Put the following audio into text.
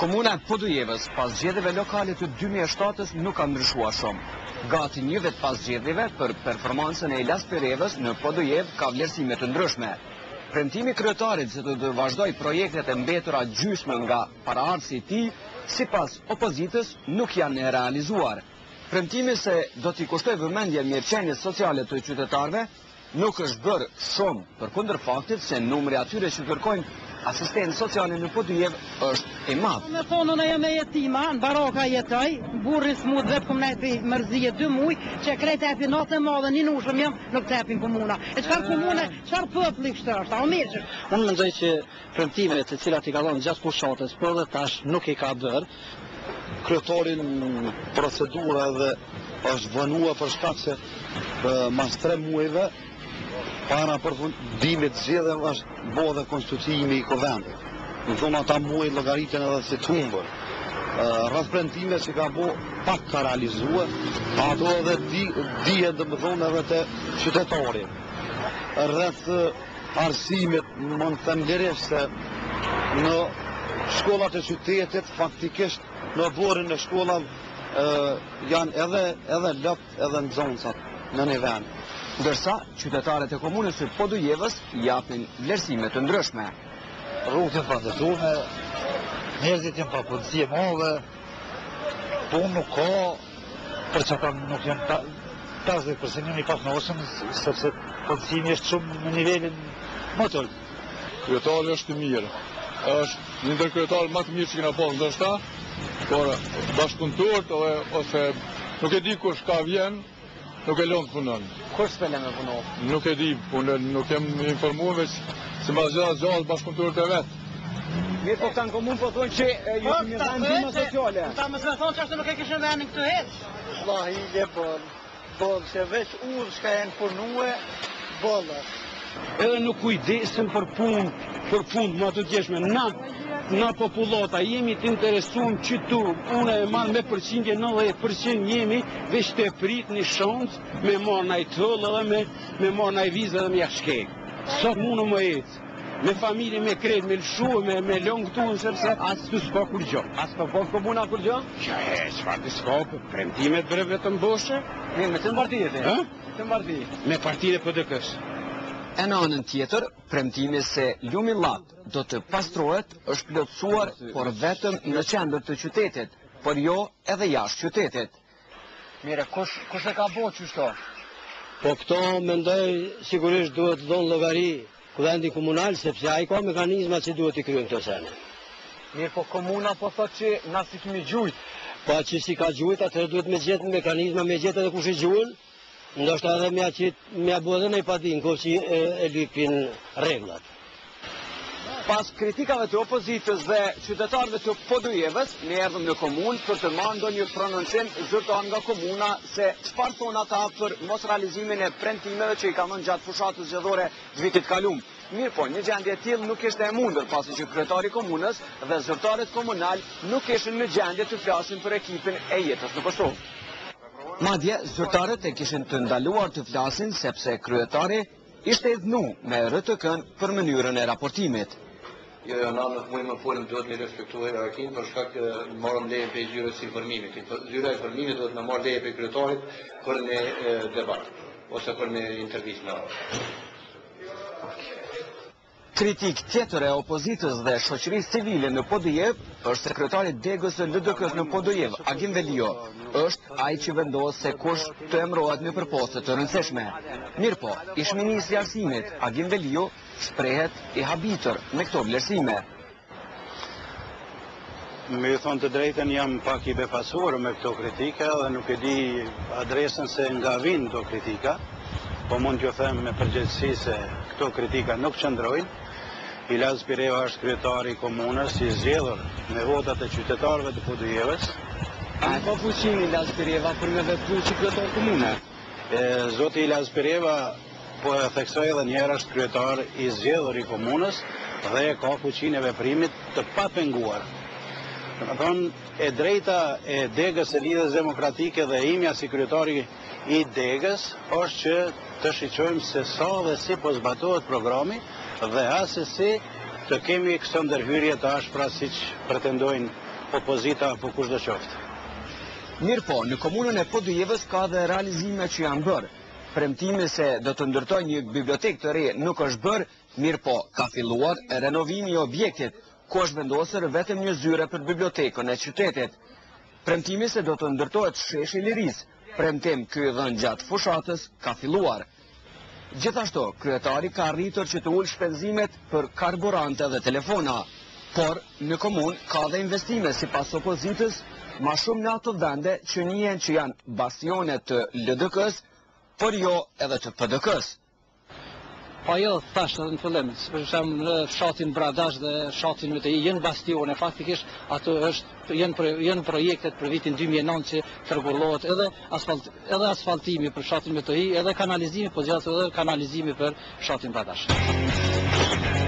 Komuna e Podujevës pas zgjedhjeve lokale të 2007-s nuk ka ndryshuar shumë. Gati një vit pas zgjedhjeve për performancën e Ilas Perevës në Podujev ka vlerësime të ndryshme. Premtimi kryetarit se të vazhdoj projektet e mbetura gjysmë nga paraardhësi i tij, sipas opozitës, nuk janë realizuar. Premtimi se do t'i kushtoj vëmendje mirëqenies sociale të qytetarëve nuk është bërë shumë, përkundër faktit se numri atyre që kërkojnë asistencë sociale në Podujev është i madh. Me thonë në jam e jetima, në baraka jetoj, burri smut vetë këm nejpi mërzije 2 muj, që krejt epi natë e madhe një nushëm jam, nuk të epin komuna. E qëfar komune, qëfar pëpli kështë është, a o mirë që? Unë mendoj që premtimet të cilat i ka dhënë gjatë fushatës, por dhe tash nuk i ka bërë. Kryetarin procedura dhe është vënua për shkak se mas 3 muajve para përfundimit zgjedhjeve është bërë dhe konstituimi i Kuvendit. Në thonë ata muaj llogaritën edhe si të humbur. Rreth premtime që ka bërë pak ka realizuar, ato edhe dihet domethënë edhe te qytetarit. Rreth arsimit mund të them lirisht se në shkollat e qytetit faktikisht në borën e shkollave janë edhe lopt edhe nxënësat në një vend. Ndërsa qytetarët e komunës së Podujevës japin vlerësime të ndryshme. Rrugët janë pandëtume, njerëzit janë pa punësi e madhe, punë nuk ka, për që ata nuk janë 50% janë i paknoshëm, sepse punësimi është shumë në nivelin më të lartë. Kryetari është i mirë, është një ndër kryetarët më të mirë që kena pasur ndoshta, por bashkëpunëtorët ose nuk e di kush ka vjen, nuk e lënë punën. Kush s'pele me punon? Nuk e di punën, nuk jem informuar veç se ma zgjat bashkëpunëtorët e vet. Mirë, po këta në komunë po thonë që ju të një vendime sociale. Ta më se thonë që ashtë nuk e kishën vendin këtu heq. Lahile bëllë, që veç urë shka e në punue, bëllë. Edhe nuk kujdesim për punë më të tjeshme. Na popullata jemi të interesuar që tu, unë e marrë me përqindje 90% jemi veç të prit një shansë me marrë në i tëllë edhe me marrë në i vizë edhe me jashkek. Sot mundë më jetë, me familje, me kretë, me lëshu, me lëngë këtu, sepse asë të s'ka kur gjo. Asë për posë komuna kur gjo? Ja, çfarë të s'ka, premtimet bre vetëm boshe. Me të partijet e? Të partijet? Me partijet e PDK-s. E në anën tjetër, premtimi se Lumi Llat do të pastrohet është plotësuar, por vetëm në qendër të qytetit, por jo edhe jashtë qytetit. Mire, kush e ka bo qështo? Po këto mendoj sigurisht duhet të dhonë llogari Kuvendi komunal, sepse ai ka mekanizma që duhet i kryen këto sene. Mirë, po komuna po thot që na si kemi gjujt. Po që si ka gjujt, atëherë duhet me gjetë mekanizma, me gjetë edhe kush e gjujnë, ndoshta edhe mja bu edhe në i padin, ko që e lypin reglat. Pas kritikave të opozitës dhe qytetarëve të Podujevës, ne erdhëm në komunë për të marrë ndonjë prononcim zyrtar nga komuna se çfarë thonë ata për mos realizimin e premtimeve që i kanë dhënë gjatë fushatës zgjedhore të vitit kalum. Mirë po, një gjendje e tillë nuk ishte e mundur pasi që kryetari i komunës dhe zyrtarët komunal nuk ishin në gjendje të flasin për ekipin e jetës në Kosovë. Madje zyrtarët e kishin të ndaluar të flasin sepse kryetari ishte i dhënu me RTK-n për mënyrën e raportimit. Jo, na nuk mujmë më folëm, duhet me respektuar hierarkinë për shkak të marrëm leje për zyrës së informimit. Zyra e informimit duhet me marrë leje për kryetarit për një debat ose për një intervistë. Kritik tjetër e opozitës dhe shoqërisë civile në Podujev është sekretari degës së LDK-s në Podujev, Agim Velio, është ai që vendos se kush të emërohet në poste të rëndësishme. Mirë po, ish-ministri i arsimit, Agim Velio, shprehet i habitur me këto vlerësime. Me thonë të drejten jam pak i befasuar me këto kritika dhe nuk e di adresën se nga vinë këto kritika, po mund t'ju them me përgjegjësi se këto kritika nuk qëndrojnë. Ilas Pereva është kryetari i komunës i zgjedhur me votat e qytetarëve të Podujevës. A ka fuqinë Ilas Pereva për me vepru që kryetar komune? Zoti Ilas Pereva po e theksoj edhe njerë është kryetar i zgjedhur i komunës dhe ka fuqinë e veprimit të papenguar. Në thonë, e drejta e degës e Lidhjes Demokratike dhe imja si kryetari i degës është që të shiqojmë se sa dhe si po zbatohet programi dhe asesi të kemi këto ndërhyrje të ashpra siç pretendojnë opozita apo kushdo qoftë. Mirë po, në komunën e Podujevës ka dhe realizime që janë bërë. Premtimi se do të ndërtoj një bibliotek të re nuk është bërë, mirë po, ka filluar renovimi i objektit, ku është vendosur vetëm një zyre për bibliotekën e qytetit. Premtimi se do të ndërtohet sheshi i Lirisë, premtim ky dhënë gjatë fushatës, ka filluar. Gjithashtu, kryetari ka arritur që të ulë shpenzimet për karburante dhe telefona, por në komunë ka dhe investime sipas opozitës, ma shumë në ato vende që njihen që janë bastionet të LDK-s, por jo edhe të PDK-s. Po jo, thashtë edhe në fillim, për shembull në fshatin Bradash dhe fshatin MTI janë bastione, faktikisht ato janë projektet për vitin 2009 që rregullohet edhe asfaltimi për fshatin MTI, edhe kanalizimi, po gjithashtu edhe kanalizimi për fshatin Bradash.